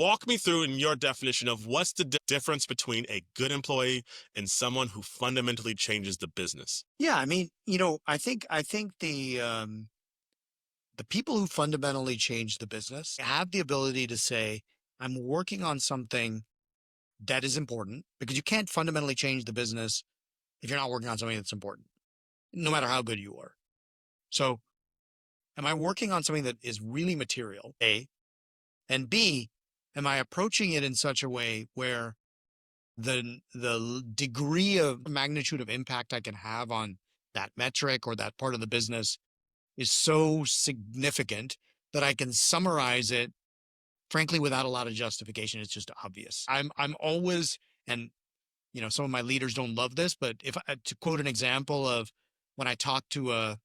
Walk me through in your definition of what's the difference between a good employee and someone who fundamentally changes the business. Yeah, I mean, I think the people who fundamentally change the business have the ability to say, I'm working on something that is important, because you can't fundamentally change the business if you're not working on something that's important, no matter how good you are. So, am I working on something that is really material? A. And B, am I approaching it in such a way where the degree of magnitude of impact I can have on that metric or that part of the business is so significant that I can summarize it, frankly, without a lot of justification. It's just obvious. I'm always, and some of my leaders don't love this, but if I, to quote an example of when I talk to a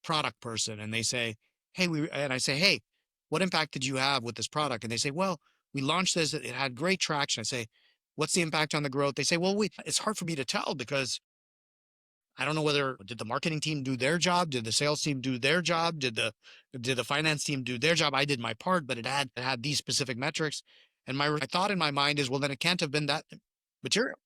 product person and they say, "Hey, and I say, "Hey, what impact did you have with this product?" And they say, "Well, we launched this, it had great traction." I say, "What's the impact on the growth?" They say, "Well, it's hard for me to tell because I don't know whether did the marketing team do their job, did the sales team do their job, did the finance team do their job? I did my part, but it had these specific metrics." And my thought in my mind is, well, then it can't have been that material.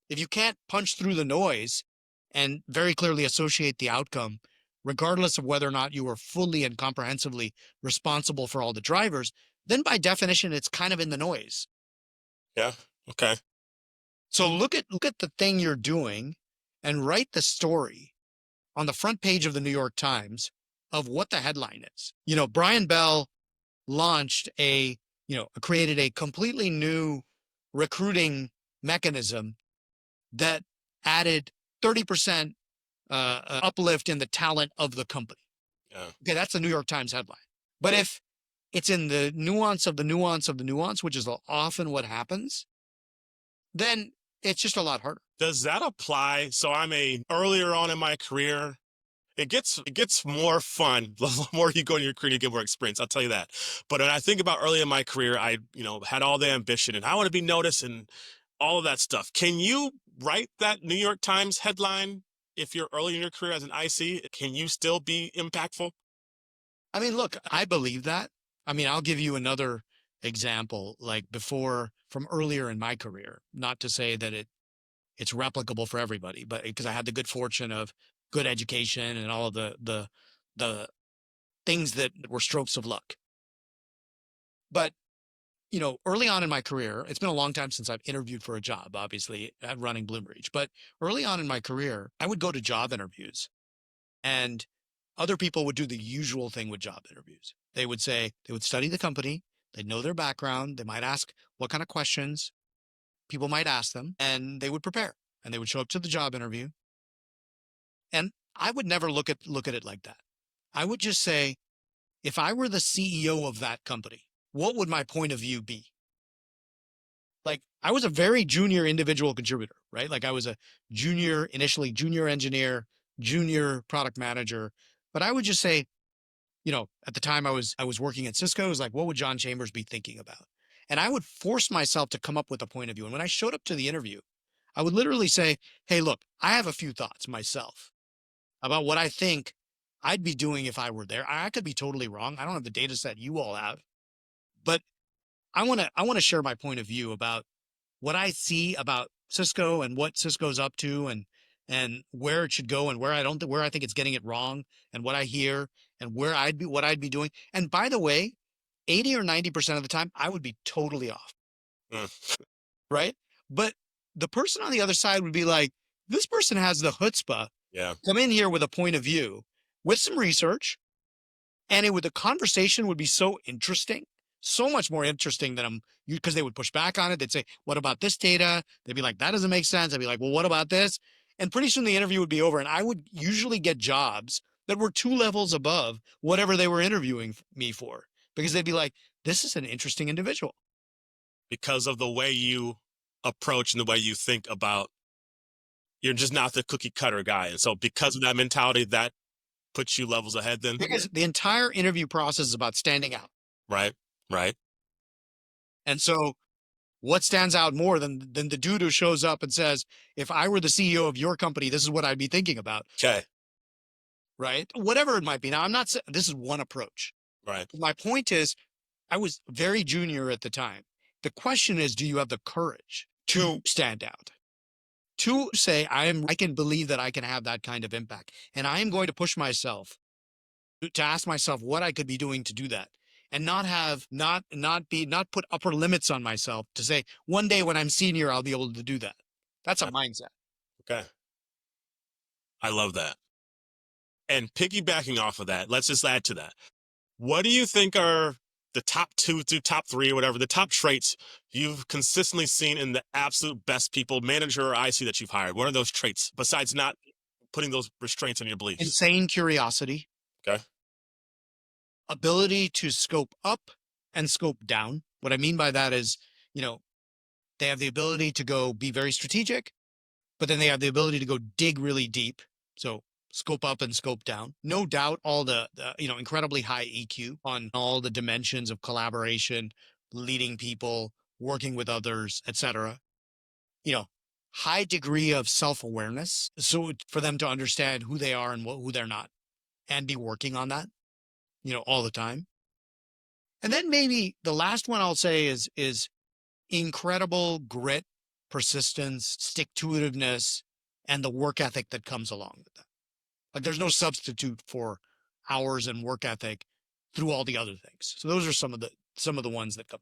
If you can't punch through the noise and very clearly associate the outcome, regardless of whether or not you are fully and comprehensively responsible for all the drivers, then by definition, it's kind of in the noise. Yeah. Okay. So look at the thing you're doing and write the story on the front page of the New York Times of what the headline is. Brian Bell launched created a completely new recruiting mechanism that added 30% uplift in the talent of the company. Yeah. Okay, that's the New York Times headline. But if it's in the nuance of the nuance of the nuance, which is often what happens, then it's just a lot harder. Does that apply? So I'm a earlier on in my career. It gets more fun the more you go in your career, you get more experience. I'll tell you that. But when I think about early in my career, I had all the ambition and I want to be noticed and all of that stuff. Can you write that New York Times headline if you're early in your career as an IC? Can you still be impactful? I mean, look, I believe that. I mean, I'll give you another example, like before from earlier in my career, not to say that it's replicable for everybody, but because I had the good fortune of good education and all of the things that were strokes of luck. But early on in my career, it's been a long time since I've interviewed for a job, obviously, at running Bloomreach. But early on in my career, I would go to job interviews and other people would do the usual thing with job interviews. They would study the company, they'd know their background, they might ask what kind of questions people might ask them, and they would prepare. And they would show up to the job interview. And I would never look at it like that. I would just say, if I were the CEO of that company, what would my point of view be? Like, I was a very junior individual contributor, right? Like I was a initially junior engineer, junior product manager. But I would just say, at the time I was working at Cisco, it was like, what would John Chambers be thinking about? And I would force myself to come up with a point of view. And when I showed up to the interview, I would literally say, hey, look, I have a few thoughts myself about what I think I'd be doing if I were there. I could be totally wrong. I don't have the data set you all have, but I want to share my point of view about what I see about Cisco and what Cisco's up to, and where it should go and where I think it's getting it wrong, and what I hear and what I'd be doing. And by the way, 80 or 90% of the time I would be totally off, Mm. right? But the person on the other side would be like, this person has the chutzpah, Yeah. come in here with a point of view, with some research, and the conversation would be so interesting, so much more interesting than because they would push back on it. They'd say, what about this data? They'd be like, that doesn't make sense. I'd be like, well, what about this? And pretty soon the interview would be over. And I would usually get jobs that were 2 levels above whatever they were interviewing me for, because they'd be like, this is an interesting individual. Because of the way you approach and the way you think about, you're just not the cookie cutter guy. And so because of that mentality, that puts you levels ahead then. Because the entire interview process is about standing out. Right. Right. And so what stands out more than the dude who shows up and says, if I were the CEO of your company, this is what I'd be thinking about, Okay. right? Whatever it might be. Now, I'm not saying this is one approach. Right. My point is, I was very junior at the time. The question is, do you have the courage to stand out? To say, I can believe that I can have that kind of impact. And I am going to push myself to ask myself what I could be doing to do that. And not have not put upper limits on myself to say one day when I'm senior, I'll be able to do that. That's a Uh, mindset. Okay. I love that. And piggybacking off of that, let's just add to that. What do you think are the top two to top three or whatever, the top traits you've consistently seen in the absolute best people, manager or IC that you've hired? What are those traits besides not putting those restraints on your beliefs? Insane curiosity, Okay. ability to scope up and scope down. What I mean by that is, you know, they have the ability to go be very strategic, but then they have the ability to go dig really deep. So scope up and scope down. No doubt, all the incredibly high EQ on all the dimensions of collaboration, leading people, working with others, etc. You know, high degree of self awareness, so for them to understand who they are and who they're not, and be working on that, all the time. And then maybe the last one I'll say is incredible grit, persistence, stick to itiveness, and the work ethic that comes along with that. Like there's no substitute for hours and work ethic through all the other things. So those are some of the ones that come.